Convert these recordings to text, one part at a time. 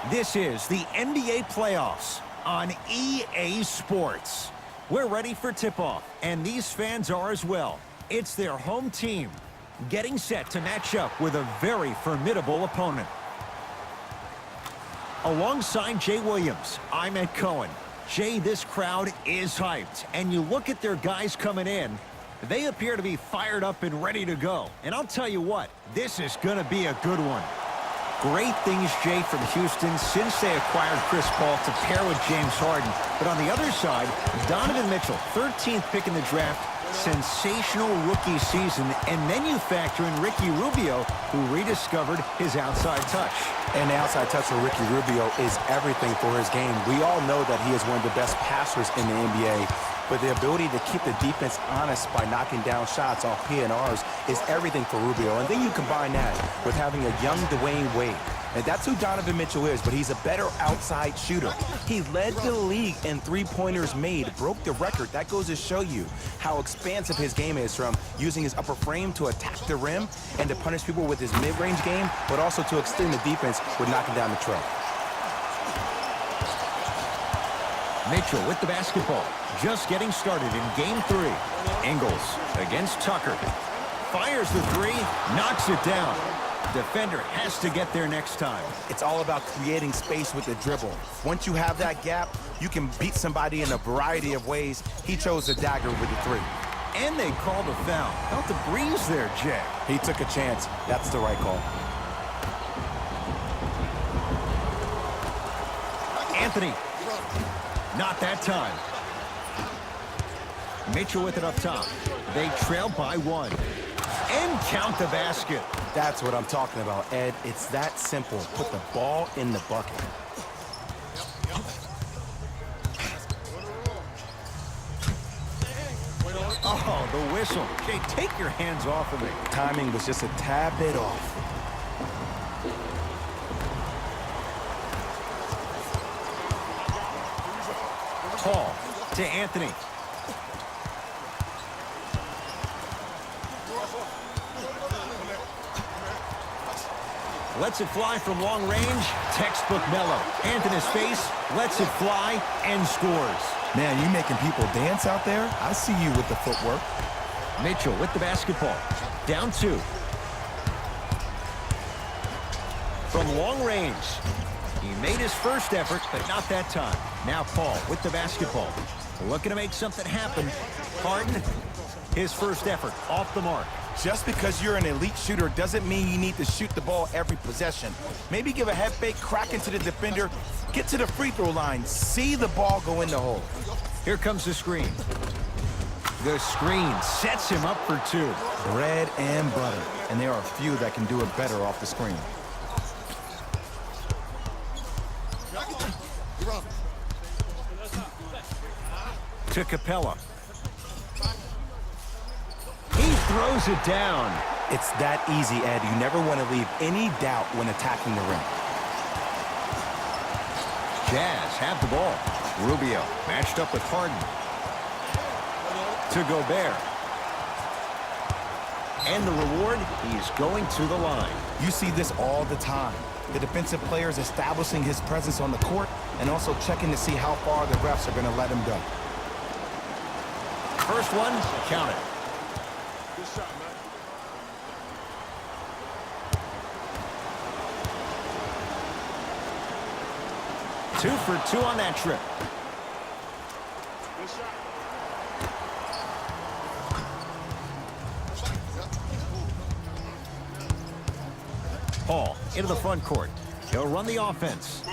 This is the NBA playoffs on EA Sports. We're ready for tip-off, and these fans are as well. It's their home team getting set to match up with a very formidable opponent. Alongside Jay Williams, I'm Ed Cohen. Jay, this crowd is hyped, and you look at their guys coming in, they appear to be fired up and ready to go. And I'll tell you what, this is going to be a good one. Great things, Jay, from Houston since they acquired Chris Paul to pair with James Harden. But on the other side, Donovan Mitchell, 13th pick in the draft, sensational rookie season. And then you factor in Ricky Rubio, who rediscovered his outside touch. And the outside touch of Ricky Rubio is everything for his game. We all know that he is one of the best passers in the NBA. But the ability to keep the defense honest by knocking down shots off PNRs is everything for Rubio. And then you combine that with having a young Dwayne Wade. And that's who Donovan Mitchell is, but he's a better outside shooter. He led the league in three-pointers made, broke the record. That goes to show you how expansive his game is, from using his upper frame to attack the rim and to punish people with his mid-range game, but also to extend the defense with knocking down the tray. Mitchell with the basketball. Just getting started in Game 3. Ingles against Tucker. Fires the three, knocks it down. Defender has to get there next time. It's all about creating space with the dribble. Once you have that gap, you can beat somebody in a variety of ways. He chose the dagger with the three. And they called a foul. Felt the breeze there, Jay. He took a chance. That's the right call. Anthony. Not that time. Mitchell with it up top. They trail by one. And count the basket. That's what I'm talking about, Ed. It's that simple. Put the ball in the bucket. Oh, the whistle. Jay, take your hands off of me. Timing was just a tad bit off. Paul to Anthony. Lets it fly from long range. Textbook Melo. Hands in his face. Lets it fly and scores. Man, you making people dance out there? I see you with the footwork. Mitchell with the basketball. Down two. From long range. He made his first effort, but not that time. Now Paul with the basketball. Looking to make something happen. Harden, his first effort, off the mark. Just because you're an elite shooter doesn't mean you need to shoot the ball every possession. Maybe give a head fake, crack into the defender, get to the free throw line, see the ball go in the hole. Here comes the screen. The screen sets him up for two. Bread and butter. And there are a few that can do it better off the screen. To Capella. He throws it down. It's that easy, Ed. You never want to leave any doubt when attacking the rim. Jazz have the ball. Rubio matched up with Harden. To Gobert. And the reward, he's going to the line. You see this all the time. The defensive players establishing his presence on the court and also checking to see how far the refs are going to let him go. First one, count it. Good shot, man. Two for two on that trip. Good shot. Paul into the front court. He'll run the offense.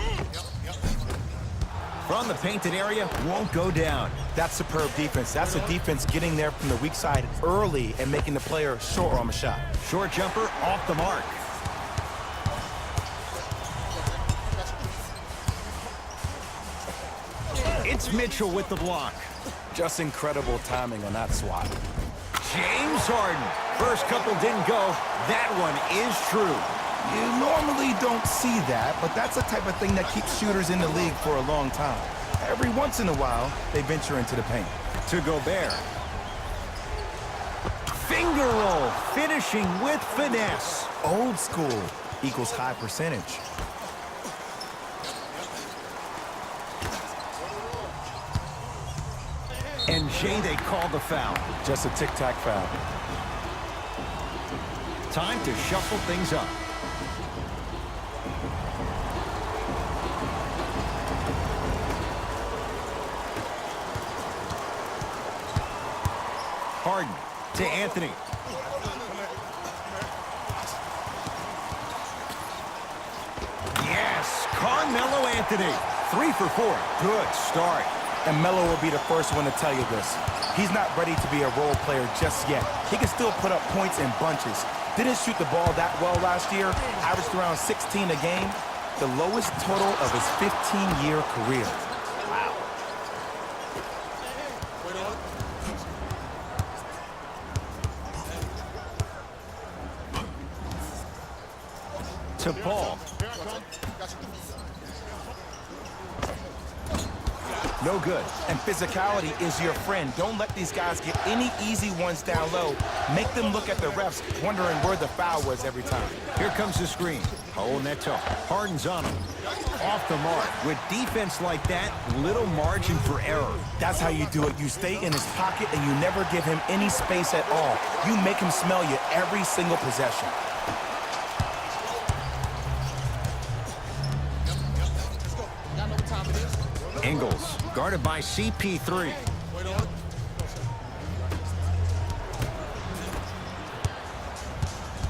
From the painted area, won't go down. That's superb defense. That's a defense getting there from the weak side early and making the player short on the shot. Short jumper off the mark. It's Mitchell with the block. Just incredible timing on that swat. James Harden. First couple didn't go. That one is true. You normally don't see that, but that's the type of thing that keeps shooters in the league for a long time. Every once in a while, they venture into the paint. To Gobert. Finger roll, finishing with finesse. Old school equals high percentage. Jay, they call the foul. Just a tic-tac foul. Time to shuffle things up. Harden to Anthony. Yes, Carmelo Anthony. 3 for 4. Good start. And Melo will be the first one to tell you this. He's not ready to be a role player just yet. He can still put up points in bunches. Didn't shoot the ball that well last year. Averaged around 16 a game. The lowest total of his 15-year career. Wow. To Paul. No good. And physicality is your friend. Don't let these guys get any easy ones down low. Make them look at the refs, wondering where the foul was every time. Here comes the screen. Oh, Neto. Harden's on him. Off the mark. With defense like that, little margin for error. That's how you do it. You stay in his pocket and you never give him any space at all. You make him smell you every single possession. Ingles, guarded by CP3.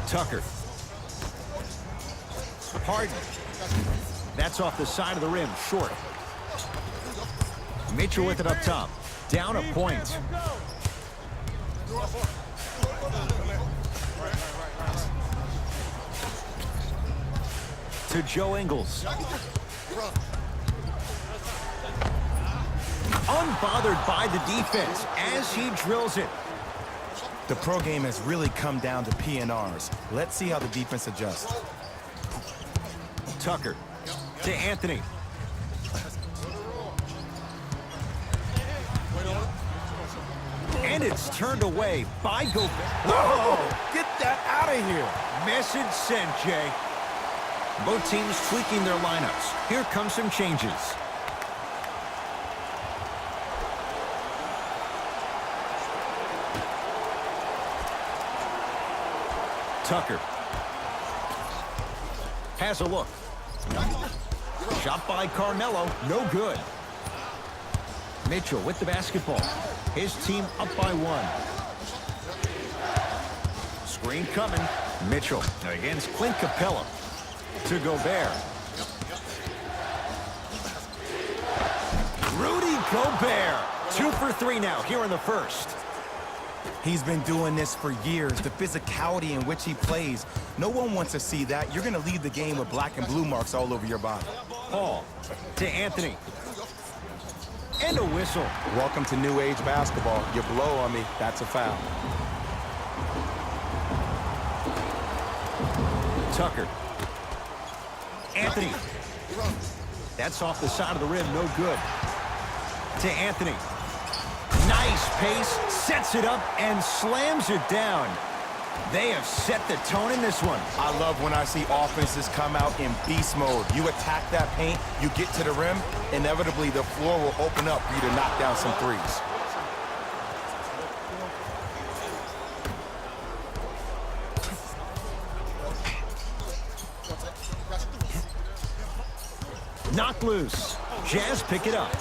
Tucker. Harden. That's off the side of the rim, short. Mitchell with it up top. Down a point. To Joe Ingles. Unbothered by the defense as he drills it. The pro game has really come down to PNRs. Let's see how the defense adjusts. Tucker to Anthony. And it's turned away by Gobert. Whoa! Get that out of here! Message sent, Jay. Both teams tweaking their lineups. Here come some changes. Tucker has a look. Shot by Carmelo, no good. Mitchell with the basketball. His team up by 1. Screen coming. Mitchell against Clint Capella. To Gobert. Rudy Gobert. 2 for 3 now here in the first. He's been doing this for years. The physicality in which he plays. No one wants to see that. You're going to leave the game with black and blue marks all over your body. Paul to Anthony. And a whistle. Welcome to new age basketball. You blow on me, that's a foul. Tucker. Anthony. That's off the side of the rim, no good. To Anthony. Nice pace, sets it up, and slams it down. They have set the tone in this one. I love when I see offenses come out in beast mode. You attack that paint, you get to the rim, inevitably the floor will open up for you to knock down some threes. Knock loose. Jazz pick it up.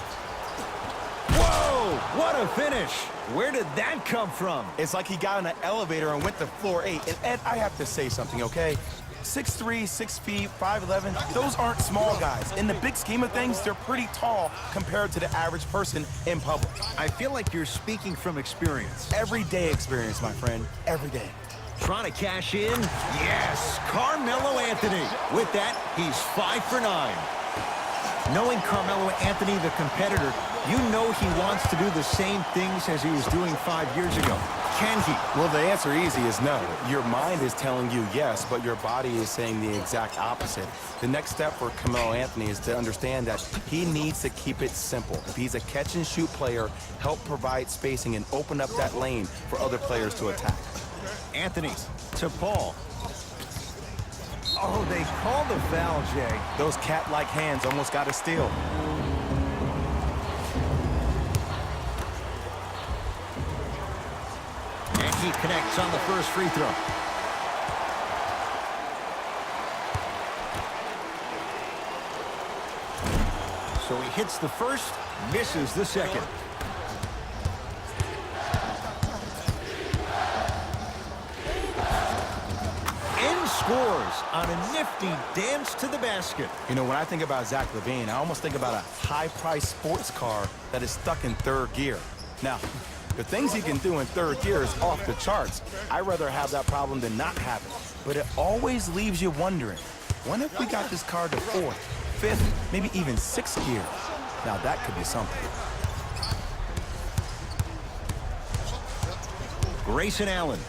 Whoa, what a finish. Where did that come from? It's like he got in an elevator and went to floor 8. And Ed, I have to say something, okay? 6'3", 6 feet, 5'11", those aren't small guys. In the big scheme of things, they're pretty tall compared to the average person in public. I feel like you're speaking from experience. Everyday experience, my friend, every day. Trying to cash in? Yes, Carmelo Anthony. With that, he's 5 for 9. Knowing Carmelo Anthony, the competitor, you know he wants to do the same things as he was doing 5 years ago. Can he? Well, the answer easy is no. Your mind is telling you yes, but your body is saying the exact opposite. The next step for Carmelo Anthony is to understand that he needs to keep it simple. If he's a catch-and-shoot player, help provide spacing and open up that lane for other players to attack. Anthony to Paul. Oh, they called the foul, Jay. Those cat-like hands almost got a steal. He connects on the first free throw. So he hits the first, misses the second. Scores on a nifty dance to the basket. You know, when I think about Zach LaVine, I almost think about a high-priced sports car that is stuck in third gear. Now, the things he can do in third gear is off the charts. I'd rather have that problem than not have it. But it always leaves you wondering, what if we got this car to fourth, fifth, maybe even sixth gear? Now, that could be something. Grayson Allen.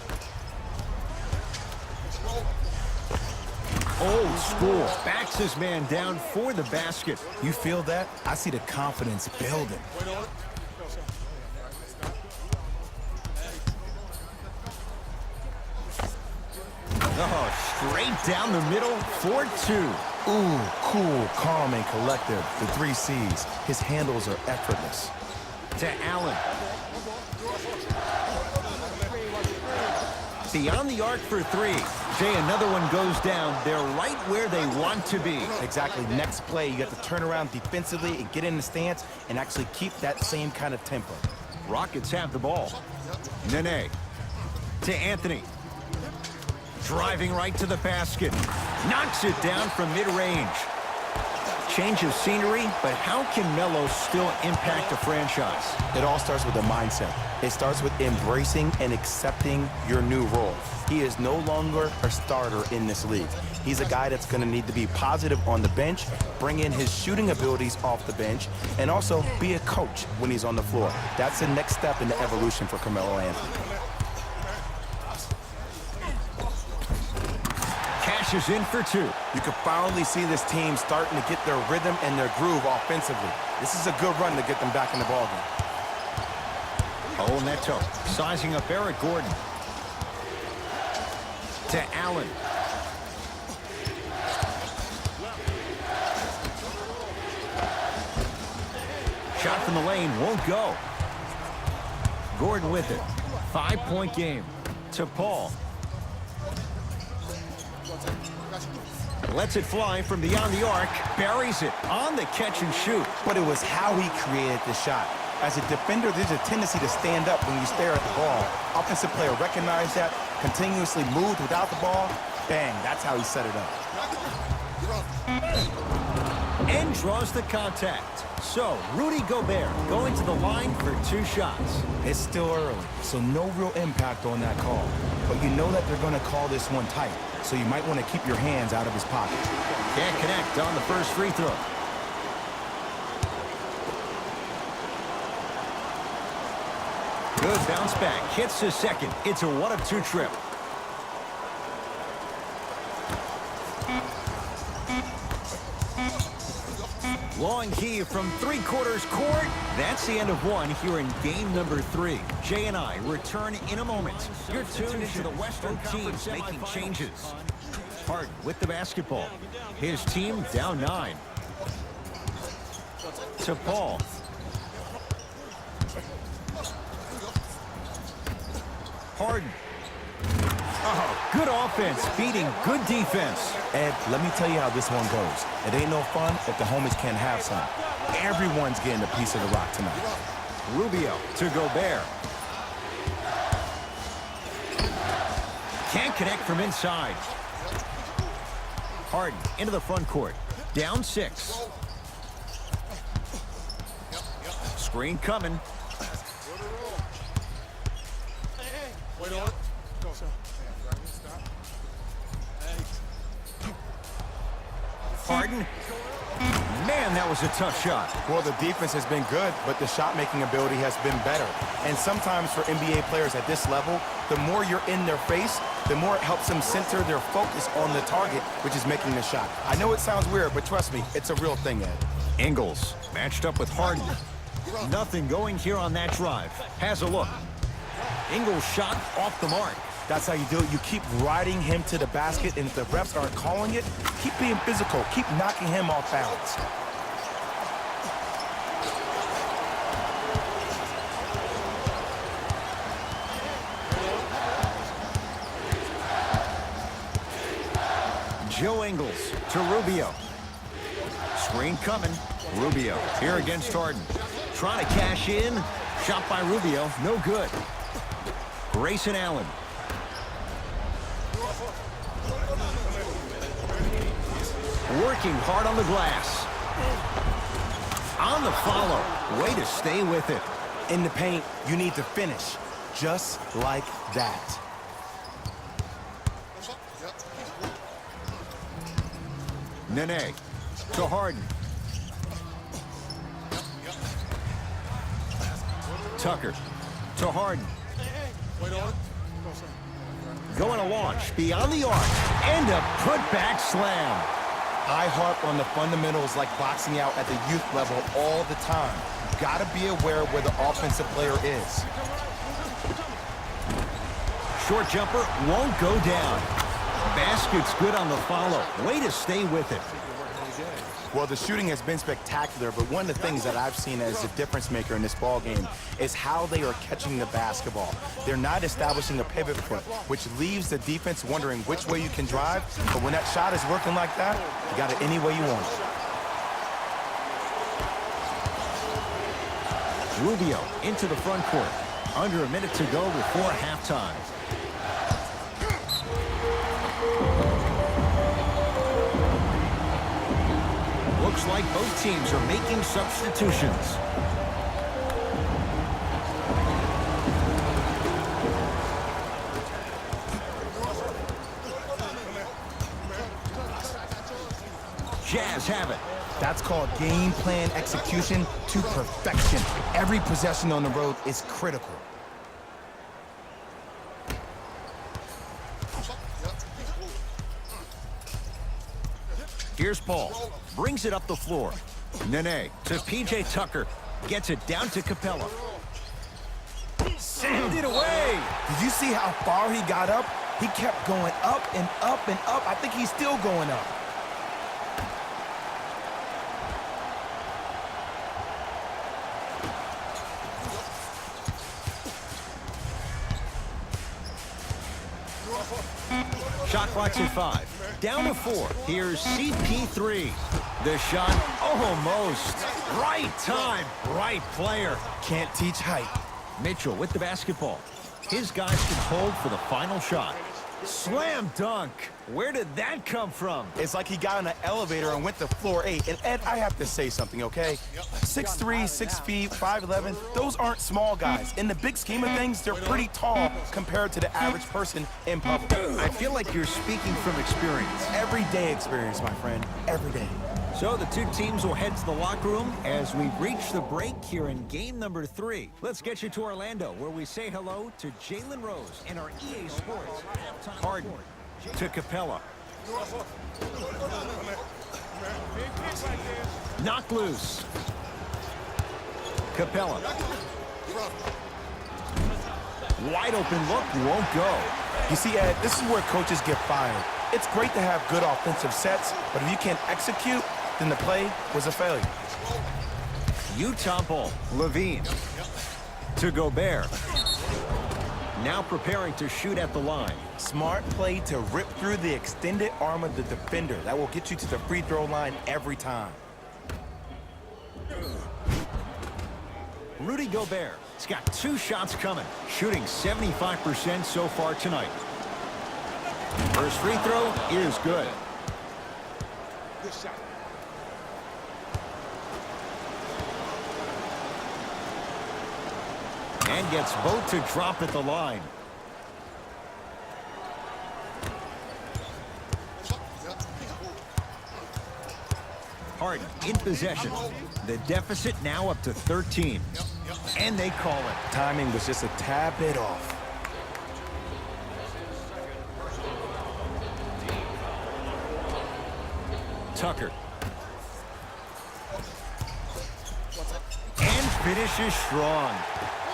Old school. Backs his man down for the basket. You feel that? I see the confidence building. Oh, straight down the middle for two. Ooh, cool, calm, and collective. The 3 C's. His handles are effortless. To Allen. Beyond the arc for three. Jay, another one goes down. They're right where they want to be. Exactly. Next play, you have to turn around defensively and get in the stance and actually keep that same kind of tempo. Rockets have the ball. Nene. To Anthony. Driving right to the basket. Knocks it down from mid-range. Change of scenery, but how can Melo still impact a franchise? It all starts with a mindset. It starts with embracing and accepting your new role. He is no longer a starter in this league. He's a guy that's going to need to be positive on the bench, bring in his shooting abilities off the bench, and also be a coach when he's on the floor. That's the next step in the evolution for Carmelo Anthony. Is in for two. You can finally see this team starting to get their rhythm and their groove offensively. This is a good run to get them back in the ballgame. Oh, Neto sizing up Eric Gordon. To Allen. Shot from the lane won't go. Gordon with it. 5-point game. To Paul. Lets it fly from beyond the arc. Buries it on the catch and shoot. But it was how he created the shot. As a defender, there's a tendency to stand up when you stare at the ball. Offensive player recognized that, continuously moved without the ball. Bang, that's how he set it up. And draws the contact. So, Rudy Gobert going to the line for 2 shots. It's still early, so no real impact on that call. But you know that they're going to call this one tight, so you might want to keep your hands out of his pocket. Can't connect on the first free throw. Good bounce back. Hits his second. It's a 1-of-2 trip. Long heave from 3/4 court. That's the end of one here in game number 3. Jay and I return in a moment. You're tuned into the Western teams making changes. Harden with the basketball. His team down 9. To Paul. Harden. Oh, good offense beating good defense. Ed, let me tell you how this one goes. It ain't no fun if the homies can't have some. Everyone's getting a piece of the rock tonight. Rubio to Gobert. Can't connect from inside. Harden into the front court. Down 6. Screen coming. Wait on it. Go, sir. Harden. Man, that was a tough shot. Well, the defense has been good, but the shot-making ability has been better. And sometimes for NBA players at this level, the more you're in their face, the more it helps them center their focus on the target, which is making the shot. I know it sounds weird, but trust me, it's a real thing, Ed. Ingles matched up with Harden. Nothing going here on that drive. Has a look. Ingles shot off the mark. That's how you do it. You keep riding him to the basket, and if the refs aren't calling it, keep being physical. Keep knocking him off balance. Joe Ingles to Rubio. Screen coming. Rubio here against Harden. Trying to cash in. Shot by Rubio. No good. Grayson Allen. Working hard on the glass. On the follow. Way to stay with it. In the paint, you need to finish. Just like that. Nene to Harden. Tucker to Harden. Wait on it. Going to launch beyond the arc. And a putback slam. I harp on the fundamentals like boxing out at the youth level all the time. Gotta be aware where the offensive player is. Short jumper won't go down. Basket's good on the follow. Way to stay with it. Well, the shooting has been spectacular, but one of the things that I've seen as a difference maker in this ball game is how they are catching the basketball. They're not establishing a pivot foot, which leaves the defense wondering which way you can drive, but when that shot is working like that, you got it any way you want it. Rubio into the front court. Under a minute to go before halftime. Looks like both teams are making substitutions. Jazz have it. That's called game plan execution to perfection. Every possession on the road is critical. Here's Paul. Brings it up the floor. Nene to P.J. Tucker. Gets it down to Capella. Send it away. Did you see how far he got up? He kept going up and up and up. I think he's still going up. Shot clock's at 5. Down to 4. Here's CP3. The shot almost. Right time, right player. Can't teach height. Mitchell with the basketball. His guys can hold for the final shot. Slam dunk. Where did that come from? It's like he got in an elevator and went to floor 8. And Ed, I have to say something, okay? 6'3", 6 feet, 5'11", those aren't small guys. In the big scheme of things, they're pretty tall compared to the average person in public. I feel like you're speaking from experience. Everyday experience, my friend. Every day. So the two teams will head to the locker room as we reach the break here in game number 3. Let's get you to Orlando, where we say hello to Jalen Rose and our EA Sports halftime Harden to Capella. Knocked loose. Capella. Wide open look, won't go. You see, Ed, this is where coaches get fired. It's great to have good offensive sets, but if you can't execute, then the play was a failure. Utah ball. Levine to Gobert. Now preparing to shoot at the line. Smart play to rip through the extended arm of the defender. That will get you to the free throw line every time. Rudy Gobert. He's got 2 shots coming. Shooting 75% so far tonight. First free throw is good. Good shot. And gets both to drop at the line. Harden in possession. The deficit now up to 13. And they call it. Timing was just a tad bit off. Tucker. And finishes strong.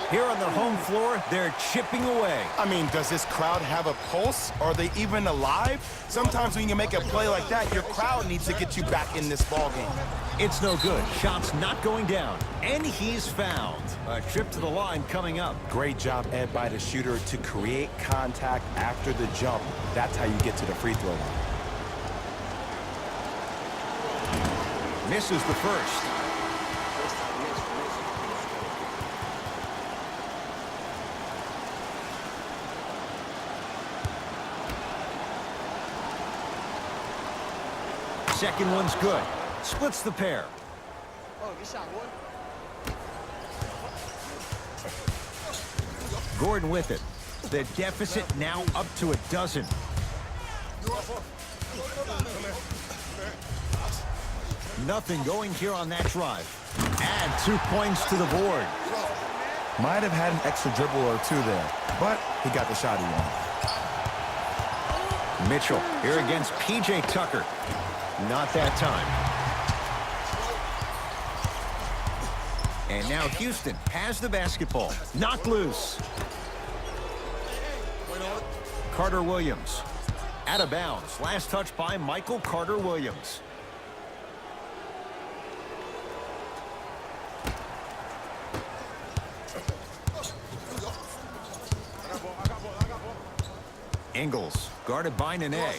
Here on their home floor, they're chipping away. I mean, does this crowd have a pulse? Are they even alive? Sometimes when you make a play like that, your crowd needs to get you back in this ball game. It's no good. Shot's not going down. And he's fouled. A trip to the line coming up. Great job, Ed, by the shooter to create contact after the jump. That's how you get to the free throw line. Misses the first. Second one's good. Splits the pair. Oh, good shot, boy. Gordon with it. The deficit now up to a dozen. Nothing going here on that drive. Add 2 points to the board. Might have had an extra dribble or two there, but he got the shot he wanted. Mitchell here against P.J. Tucker. Not that time. And now Houston has the basketball. Knocked loose. Carter Williams. Out of bounds. Last touch by Michael Carter Williams. Ingles guarded by Nene.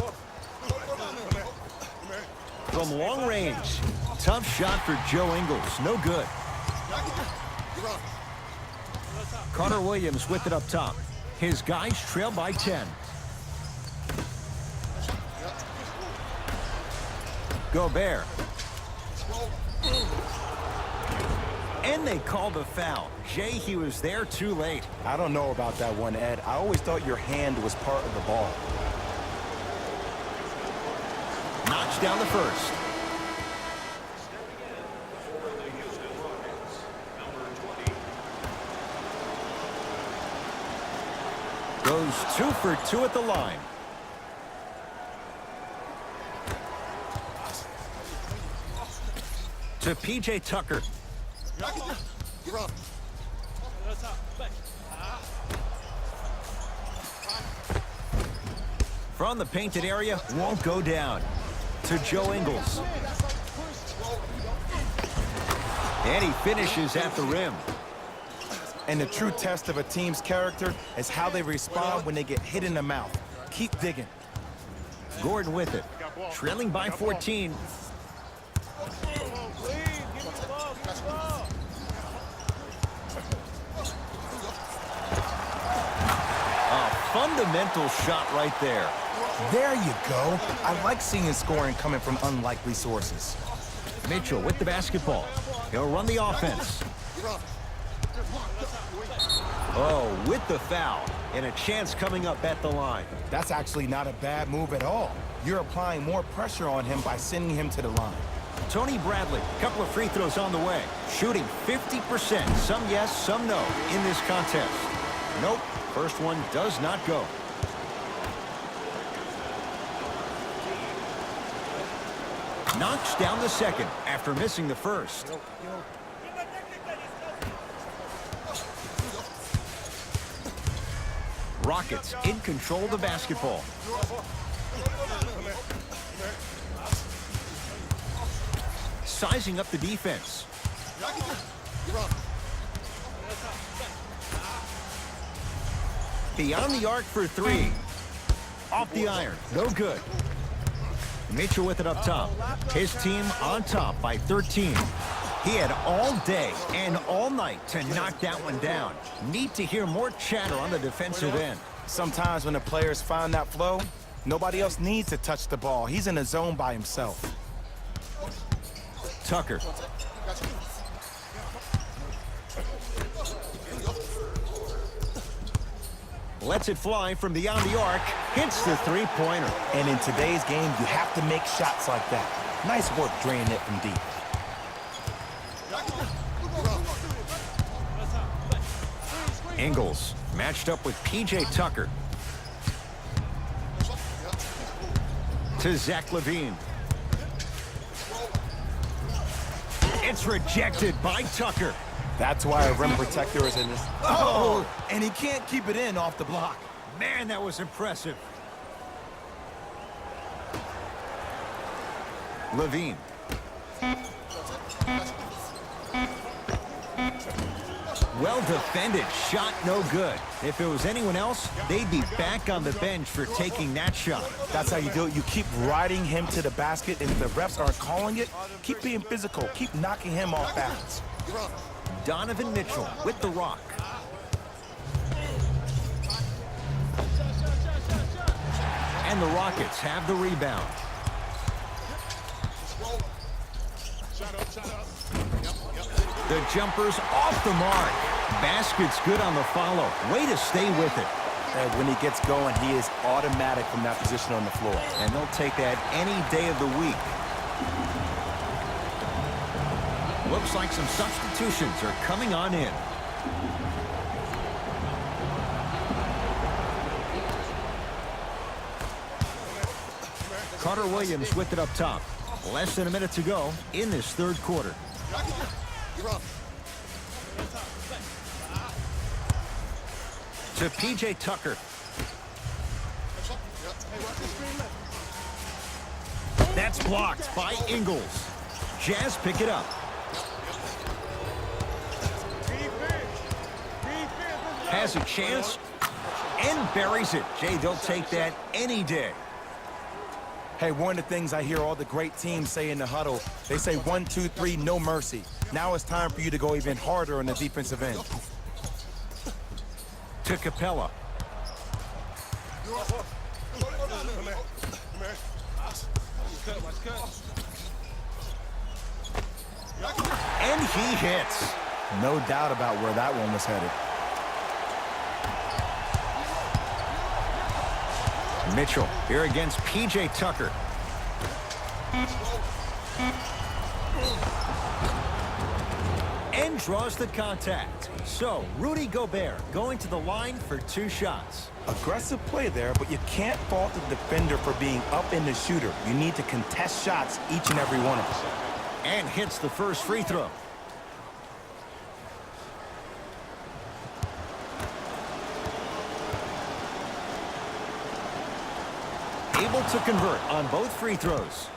From long range. Tough shot for Joe Ingles. No good. Carter Williams with it up top. His guys trail by 10. Gobert. And they called a foul. Jay, he was there too late. I don't know about that one, Ed. I always thought your hand was part of the ball. Knocks down the first. Goes 2 for 2 at the line. To P.J. Tucker. From the painted area, won't go down. To Joe Ingles. And he finishes at the rim. And the true test of a team's character is how they respond when they get hit in the mouth. Keep digging. Gordon with it. Trailing by 14. A fundamental shot right there. There you go. I like seeing scoring coming from unlikely sources. Mitchell with the basketball. He'll run the offense. Oh, with the foul. And a chance coming up at the line. That's actually not a bad move at all. You're applying more pressure on him by sending him to the line. Tony Bradley, a couple of free throws on the way. Shooting 50%. Some yes, some no in this contest. Nope. First one does not go. Knocks down the second after missing the first. Rockets in control of the basketball. Sizing up the defense. Beyond the arc for 3. Off the iron. No good. Mitchell with it up top. His team on top by 13. He had all day and all night to knock that one down. Need to hear more chatter on the defensive end. Sometimes when the players find that flow, nobody else needs to touch the ball. He's in a zone by himself. Tucker. Lets it fly from beyond the arc. Hits the three-pointer. And in today's game, you have to make shots like that. Nice work draining it from deep. Ingles matched up with P.J. Tucker. To Zach LaVine. It's rejected by Tucker. That's why a rim protector is in this. Oh, and he can't keep it in off the block. Man, that was impressive. LaVine. Well defended, shot no good. If it was anyone else, they'd be back on the bench for taking that shot. That's how you do it. You keep riding him to the basket, and if the refs aren't calling it, keep being physical. Keep knocking him off balance. Donovan Mitchell with the rock. And the Rockets have the rebound. The jumper's off the mark. Basket's good on the follow. Way to stay with it. And when he gets going, he is automatic from that position on the floor. And they'll take that any day of the week. Looks like some substitutions are coming on in. Carter Williams with it up top. Less than a minute to go in this third quarter. To P.J. Tucker. That's blocked by Ingles. Jazz pick it up. Has a chance and buries it. Jay, they'll take that any day. Hey, one of the things I hear all the great teams say in the huddle, they say 1, 2, 3, no mercy. Now it's time for you to go even harder on the defensive end. To Capella. And he hits. No doubt about where that one was headed. Mitchell here against P.J. Tucker. And draws the contact. So, Rudy Gobert going to the line for 2 shots. Aggressive play there, but you can't fault the defender for being up in the shooter. You need to contest shots each and every one of them. And hits the first free throw. Able to convert on both free throws.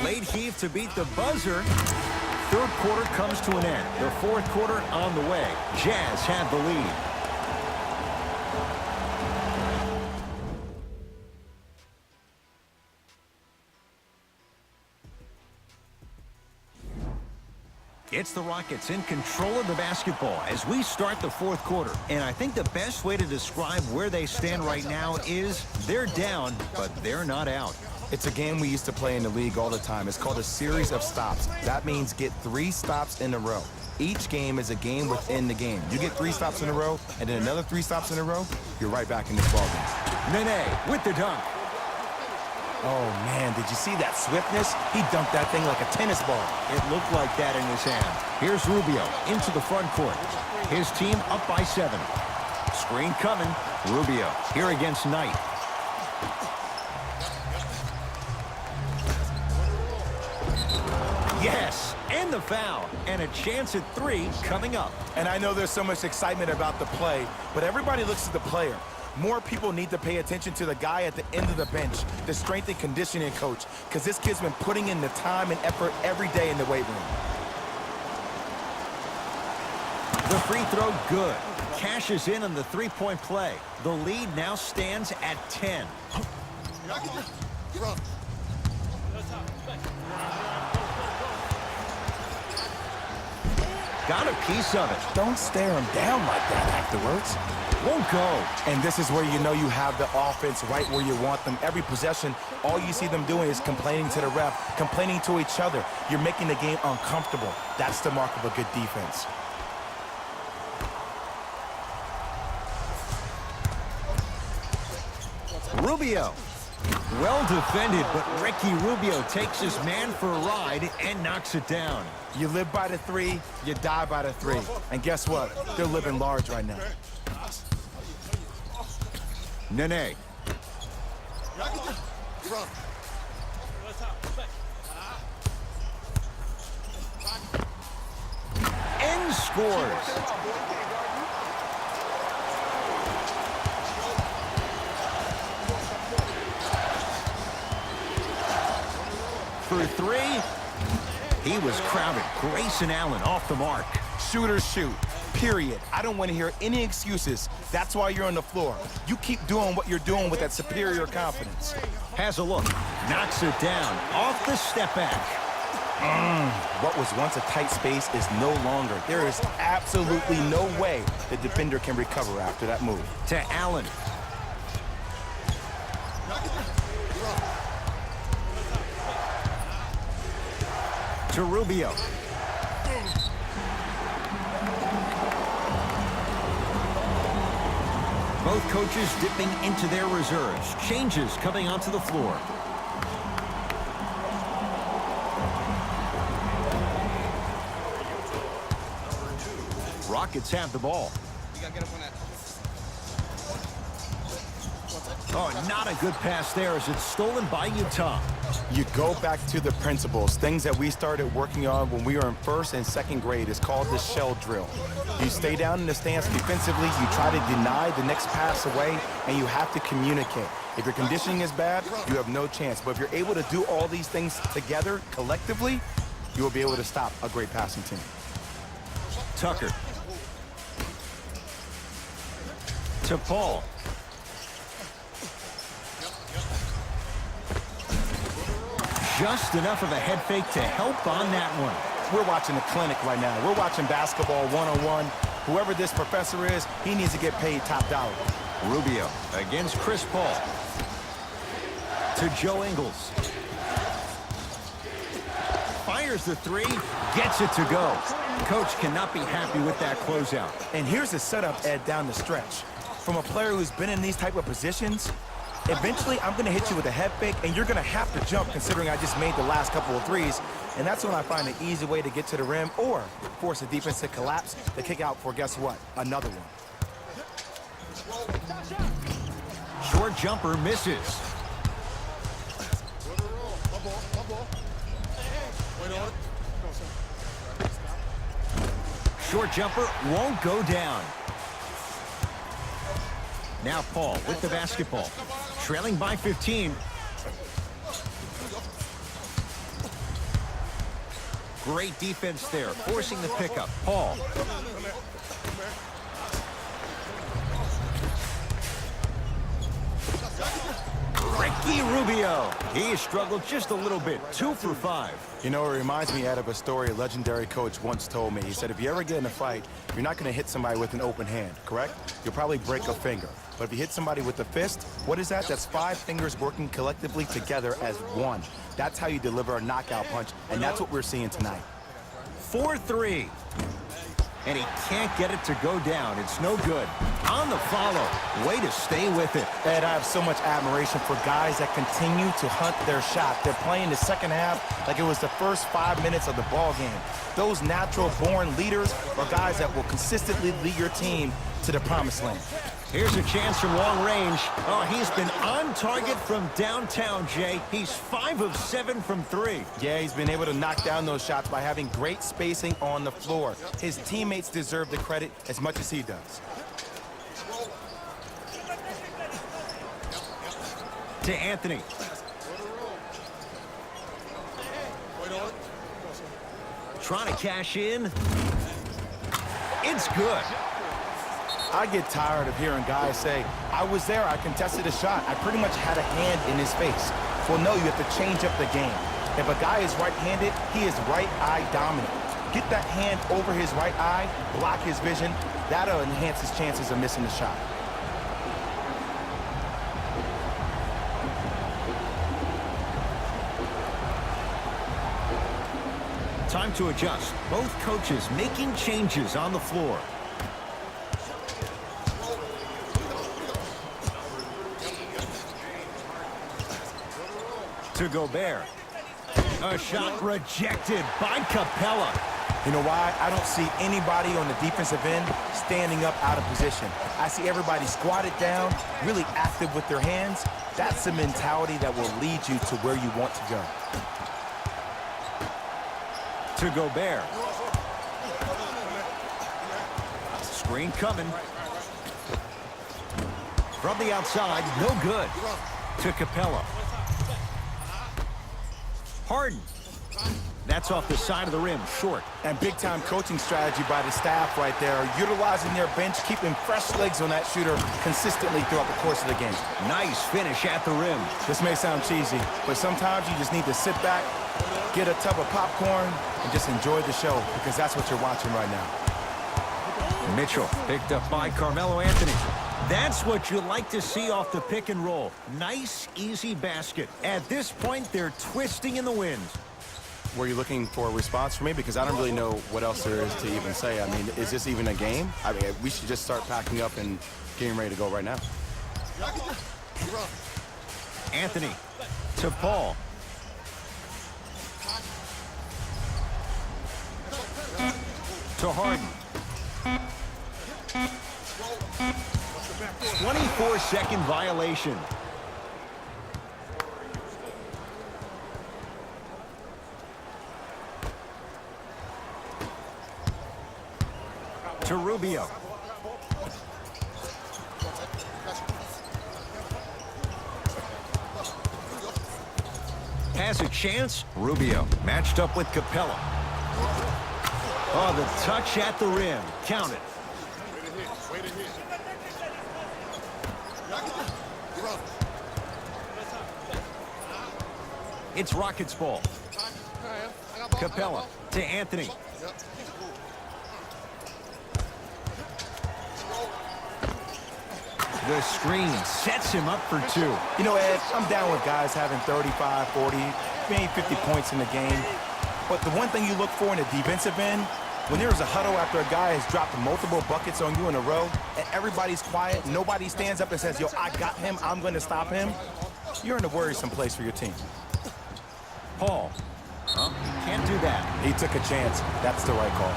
Late heave to beat the buzzer. Third quarter comes to an end. The fourth quarter on the way. Jazz have the lead. It's the Rockets in control of the basketball as we start the fourth quarter. And I think the best way to describe where they stand right now is they're down, but they're not out. It's a game we used to play in the league all the time. It's called a series of stops. That means get 3 stops in a row. Each game is a game within the game. You get 3 stops in a row, and then another 3 stops in a row, you're right back in this ballgame. Nene with the dunk. Oh, man, did you see that swiftness? He dunked that thing like a tennis ball. It looked like that in his hand. Here's Rubio into the front court. His team up by 7. Screen coming. Rubio here against Knight. Yes, and the foul. And a chance at 3 coming up. And I know there's so much excitement about the play, but everybody looks at the player. More people need to pay attention to the guy at the end of the bench, the strength and conditioning coach, because this kid's been putting in the time and effort every day in the weight room. The free throw good. Cashes in on the three-point play. The lead now stands at 10. Got a piece of it. Don't stare him down like that afterwards. Won't go. And this is where you know you have the offense right where you want them. Every possession, all you see them doing is complaining to the ref, complaining to each other. You're making the game uncomfortable. That's the mark of a good defense. Rubio. Well defended, but Ricky Rubio takes his man for a ride and knocks it down. You live by the 3, you die by the 3. And guess what? They're living large right now. Nene. And scores. For 3, He was crowded. Grayson Allen off the mark. Shooters shoot, period. I don't want to hear any excuses. That's why you're on the floor. You keep doing what you're doing with that superior confidence. Has a look. Knocks it down. Off the step back. What was once a tight space is no longer. There is absolutely no way the defender can recover after that move. To Allen. To Rubio. Both coaches dipping into their reserves. Changes coming onto the floor. Rockets have the ball. Oh, not a good pass there as it's stolen by Utah. You go back to the principles, things that we started working on when we were in first and second grade. It's called the shell drill. You stay down in the stance defensively, you try to deny the next pass away, and you have to communicate. If your conditioning is bad, you have no chance. But if you're able to do all these things together, collectively, you will be able to stop a great passing team. Tucker. To Paul. Just enough of a head fake to help on that one. We're watching a clinic right now. We're watching basketball one-on-one. Whoever this professor is, he needs to get paid top dollar. Rubio against Chris Paul. To Joe Ingles. Fires the three, gets it to go. Coach cannot be happy with that closeout. And here's the setup, Ed, down the stretch. From a player who's been in these type of positions, eventually I'm going to hit you with a head fake, and you're going to have to jump considering I just made the last couple of threes. And that's when I find an easy way to get to the rim or force the defense to collapse to kick out for, guess what, another one. Short jumper misses. Short jumper won't go down. Now Paul with the basketball. Trailing by 15. Great defense there, forcing the pickup. Paul. Ricky Rubio. He has struggled just a little bit. 2 for 5. You know, it reminds me, Ed, of a story a legendary coach once told me. He said, if you ever get in a fight, you're not going to hit somebody with an open hand, correct? You'll probably break a finger. But if you hit somebody with a fist, what is that? That's 5 fingers working collectively together as one. That's how you deliver a knockout punch, and that's what we're seeing tonight. 4-3. And he can't get it to go down. It's no good. On the follow. Way to stay with it. Ed, I have so much admiration for guys that continue to hunt their shot. They're playing the second half like it was the first 5 minutes of the ball game. Those natural-born leaders are guys that will consistently lead your team to the promised land. Here's a chance from long range. Oh, he's been on target from downtown, Jay. He's 5 of 7 from 3. Yeah, he's been able to knock down those shots by having great spacing on the floor. His teammates deserve the credit as much as he does. To Anthony. Trying to cash in. It's good. I get tired of hearing guys say, I was there, I contested a shot. I pretty much had a hand in his face. Well, no, you have to change up the game. If a guy is right-handed, he is right eye dominant. Get that hand over his right eye, block his vision. That'll enhance his chances of missing the shot. Time to adjust. Both coaches making changes on the floor. To Gobert. A shot rejected by Capella. You know why? I don't see anybody on the defensive end standing up out of position. I see everybody squatted down, really active with their hands. That's the mentality that will lead you to where you want to go. To Gobert. Screen coming. From the outside, no good. To Capella. Harden. That's off the side of the rim, short. And big-time coaching strategy by the staff right there, utilizing their bench, keeping fresh legs on that shooter consistently throughout the course of the game. Nice finish at the rim. This may sound cheesy, but sometimes you just need to sit back, get a tub of popcorn, and just enjoy the show, because that's what you're watching right now. Mitchell picked up by Carmelo Anthony. That's what you like to see off the pick and roll. Nice, easy basket. At this point, they're twisting in the wind. Were you looking for a response from me? Because I don't really know what else there is to even say. I mean, is this even a game? I mean, we should just start packing up and getting ready to go right now. Anthony to Paul. To Harden. 24-second violation. To Rubio. Has a chance. Rubio matched up with Capella. Oh, the touch at the rim. Count it. It's Rockets ball. Capella to Anthony. The screen sets him up for two. You know, Ed, I'm down with guys having 35, 40, maybe 50 points in the game. But the one thing you look for in the defensive end, when there's a huddle after a guy has dropped multiple buckets on you in a row, and everybody's quiet, nobody stands up and says, yo, I got him, I'm going to stop him, you're in a worrisome place for your team. Paul. Can't do that. He took a chance. That's the right call.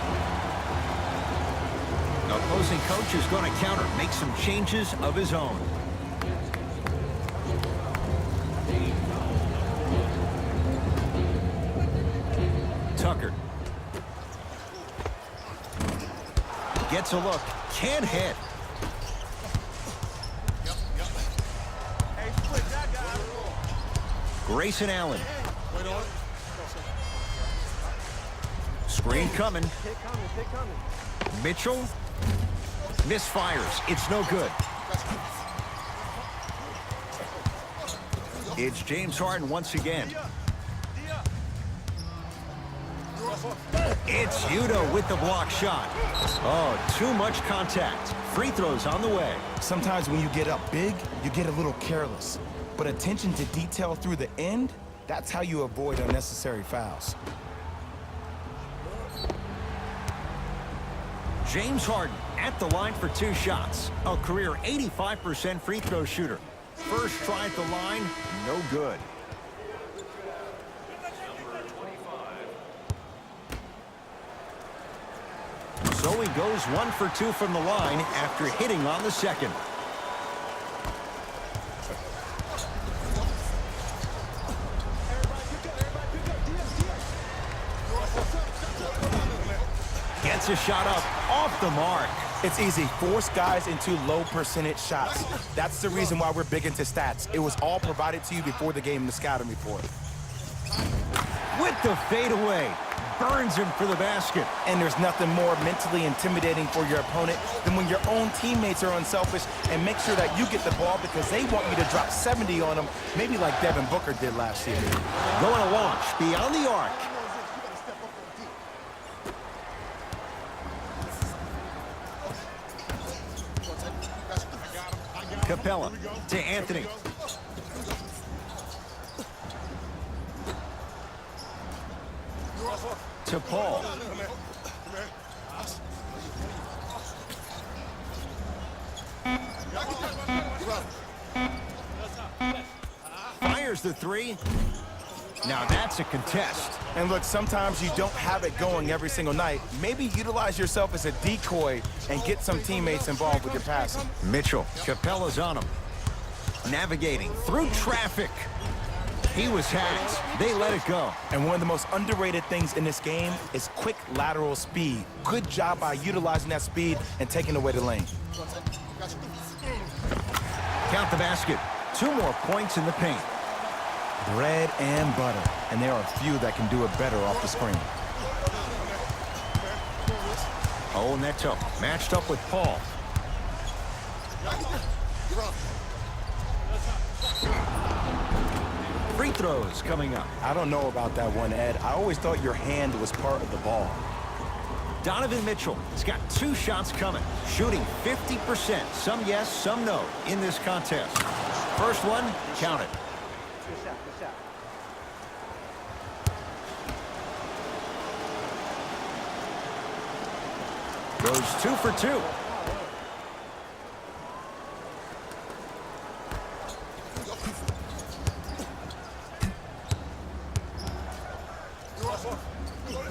The opposing coach is going to counter, make some changes of his own. Tucker. Gets a look. Can't hit. Grayson Allen. Screen coming. Mitchell misfires. It's no good. It's James Harden once again. It's Udo with the block shot. Oh, too much contact. Free throws on the way. Sometimes when you get up big, you get a little careless. But attention to detail through the end, that's how you avoid unnecessary fouls. James Harden at the line for two shots. A career 85% free throw shooter. First try at the line, no good. So he goes 1 for 2 from the line after hitting on the second. Gets a shot up, off the mark. It's easy. Force guys into low percentage shots. That's the reason why we're big into stats. It was all provided to you before the game in the scouting report. With the fadeaway, burns him for the basket. And there's nothing more mentally intimidating for your opponent than when your own teammates are unselfish and make sure that you get the ball because they want you to drop 70 on them, maybe like Devin Booker did last year. Going to launch beyond the arc. Capella to Anthony. To Paul. Fires the three. Now that's a contest. And look, sometimes you don't have it going every single night. Maybe utilize yourself as a decoy and get some teammates involved with your passing. Mitchell, Capella's on him. Navigating through traffic. He was hacked. They let it go. And one of the most underrated things in this game is quick lateral speed. Good job by utilizing that speed and taking away the lane. Count the basket. 2 more points in the paint. Bread and butter. And there are few that can do it better off the screen. Oh, Neto matched up with Paul. Free throws coming up. I don't know about that one, Ed. I always thought your hand was part of the ball. Donovan Mitchell has got 2 shots coming, shooting 50%. Some yes, some no in this contest. First one, count it. Goes 2 for 2.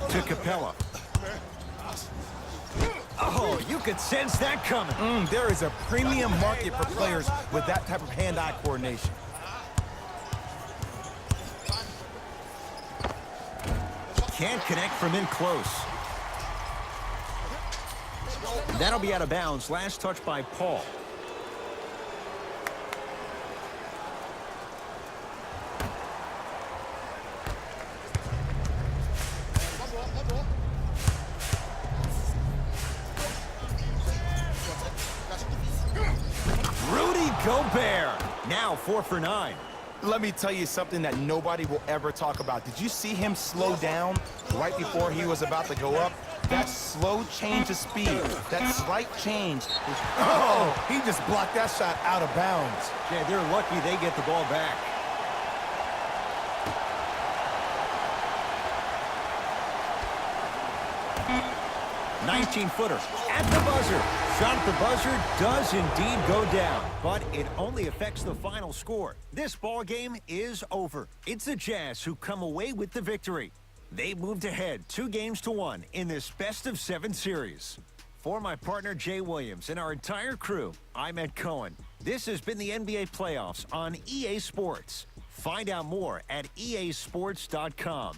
To Capella. Oh, you could sense that coming. There is a premium market for players with that type of hand-eye coordination. Can't connect from in close. That'll be out of bounds. Last touch by Paul. Rudy Gobert. Now 4 for 9. Let me tell you something that nobody will ever talk about. Did you see him slow down right before he was about to go up? That slow change of speed, that slight change. Oh, he just blocked that shot out of bounds. Yeah, they're lucky they get the ball back. "19-footer at the buzzer. Shot at the buzzer does indeed go down, but it only affects the final score. This ball game is over. It's the Jazz who come away with the victory. They moved ahead 2-1 in this best-of-7 series. For my partner Jay Williams and our entire crew, I'm Ed Cohen. This has been the NBA Playoffs on EA Sports. Find out more at easports.com.